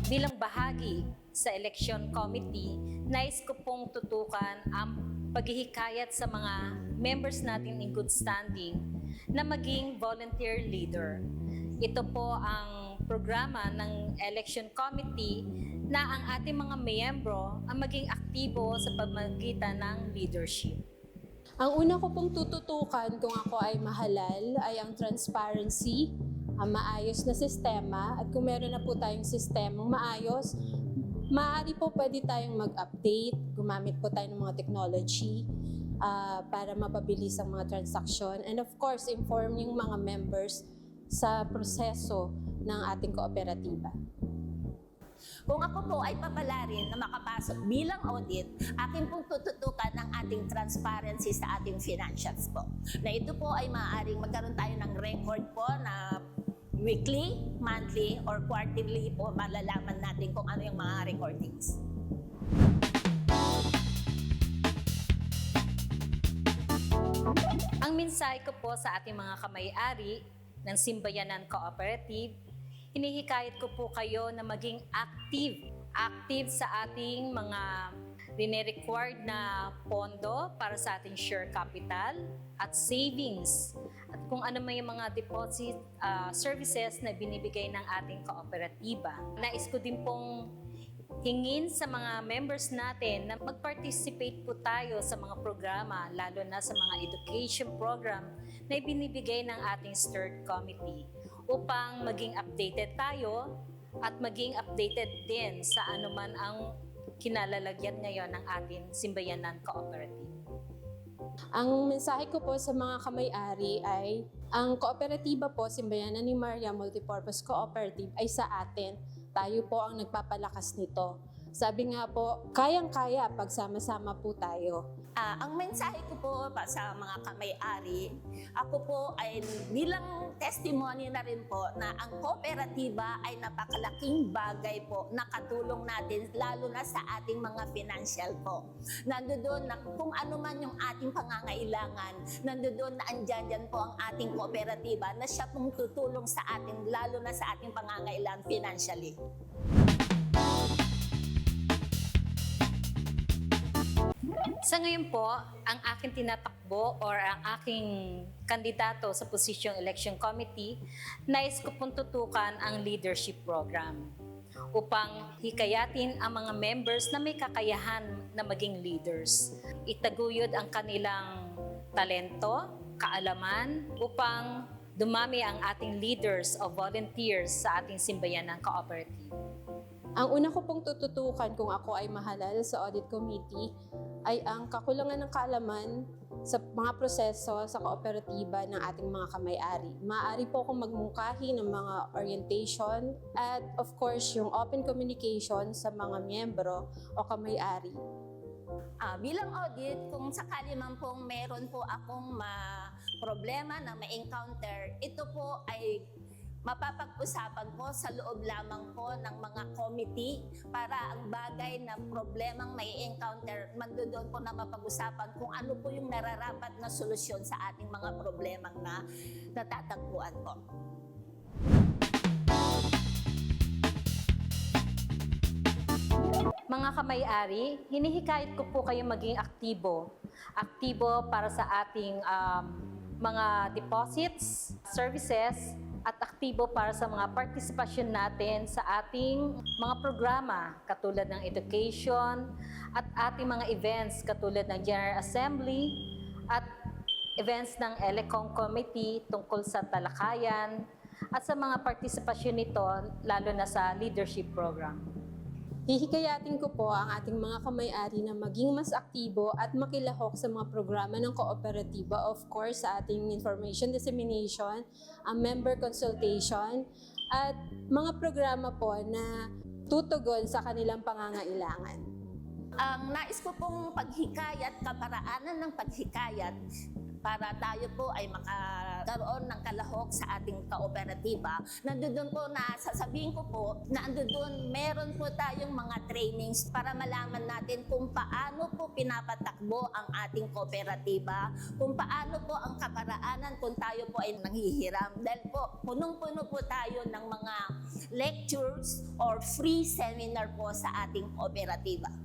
Bilang bahagi sa election committee, nais ko pong tutukan ang paghihikayat sa mga members natin in good standing na maging volunteer leader. Ito po ang programa ng election committee na ang ating mga miyembro ang maging aktibo sa pamamagitan ng leadership. Ang una ko pong tututukan kung ako ay mahalal ay ang transparency, ang maayos na sistema, at kung meron na po tayong sistemang maayos, maaari po pwede tayong mag-update, gumamit po tayo ng mga technology para mapabilis ang mga transaksyon, and of course, inform yung mga members sa proseso ng ating kooperatiba. Kung ako po ay papalarin na makapasok bilang audit, akin pong tututukan ang ating transparency sa ating financials po. Na ito po ay maaaring magkaroon tayo ng record po na weekly, monthly, or quarterly po malalaman natin kung ano yung mga recordings. Ang mensahe ko po sa ating mga kamay-ari ng Simbayanan Cooperative, hinihikayat ko po kayo na maging active sa ating mga rine-required na pondo para sa ating share capital at savings at kung ano may mga deposit services na binibigay ng ating kooperatiba. Nais ko din pong hingin sa mga members natin na mag-participate po tayo sa mga programa, lalo na sa mga education program na ibinibigay ng ating STIRT Committee upang maging updated tayo at maging updated din sa anuman ang kinalalagyan ngayon ng ating Simbayanan Cooperative. Ang mensahe ko po sa mga kamay-ari ay ang kooperatiba po, Simbayanan ni Maria Multipurpose Cooperative, ay sa atin. Tayo po ang nagpapalakas nito. Sabi nga po, kayang-kaya pag sama-sama po tayo. Ang mensahe ko po sa mga kamay-ari, ako po ay bilang testimony na rin po na ang kooperatiba ay napakalaking bagay po na katulong natin lalo na sa ating mga financial po. Nandoon na kung ano man yung ating pangangailangan, nandoon na andyan po ang ating kooperatiba na siya pong tutulong sa atin lalo na sa ating pangangailangan financially. Sa ngayon po, ang aking tinatakbo or ang aking kandidato sa posisyong election committee, nais ko pong tutukan ang leadership program upang hikayatin ang mga members na may kakayahan na maging leaders. Itaguyod ang kanilang talento, kaalaman upang dumami ang ating leaders o volunteers sa ating Simbayanan Cooperative. Ang una ko pong tututukan kung ako ay mahalal sa audit committee ay ang kakulangan ng kaalaman sa mga proseso sa kooperatiba ng ating mga kamay-ari. Maaari po akong magmungkahi ng mga orientation at of course yung open communication sa mga miyembro o kamay-ari. Bilang audit, kung sakali man pong meron po akong problema na ma-encounter, ito po ay mapapag-usapan po sa loob lamang po ng mga committee para ang bagay na problemang may encounter, mandoon po na mapag-usapan kung ano po yung nararapat na solusyon sa ating mga problemang na natatagpuan po. Mga kamay-ari, hinihikayat ko po kayo maging aktibo. Aktibo para sa ating mga deposits, services, at aktibo para sa mga partisipasyon natin sa ating mga programa katulad ng education at ating mga events katulad ng General Assembly at events ng ELECOM Committee tungkol sa talakayan at sa mga partisipasyon nito lalo na sa leadership program. Hihikayatin ko po ang ating mga kamay-ari na maging mas aktibo at makilahok sa mga programa ng kooperatiba, of course, sa ating information dissemination, ang member consultation, at mga programa po na tutugon sa kanilang pangangailangan. Ang nais ko pong paghikayat, kaparaanan ng paghikayat para tayo po ay makakaroon ng kalahok sa ating kooperatiba. Nandoon po na sasabihin ko po na nandoon meron po tayong mga trainings para malaman natin kung paano po pinapatakbo ang ating kooperatiba, kung paano po ang kaparaanan kung tayo po ay nanghihiram. Dahil po punong-puno po tayo ng mga lectures or free seminar po sa ating kooperatiba.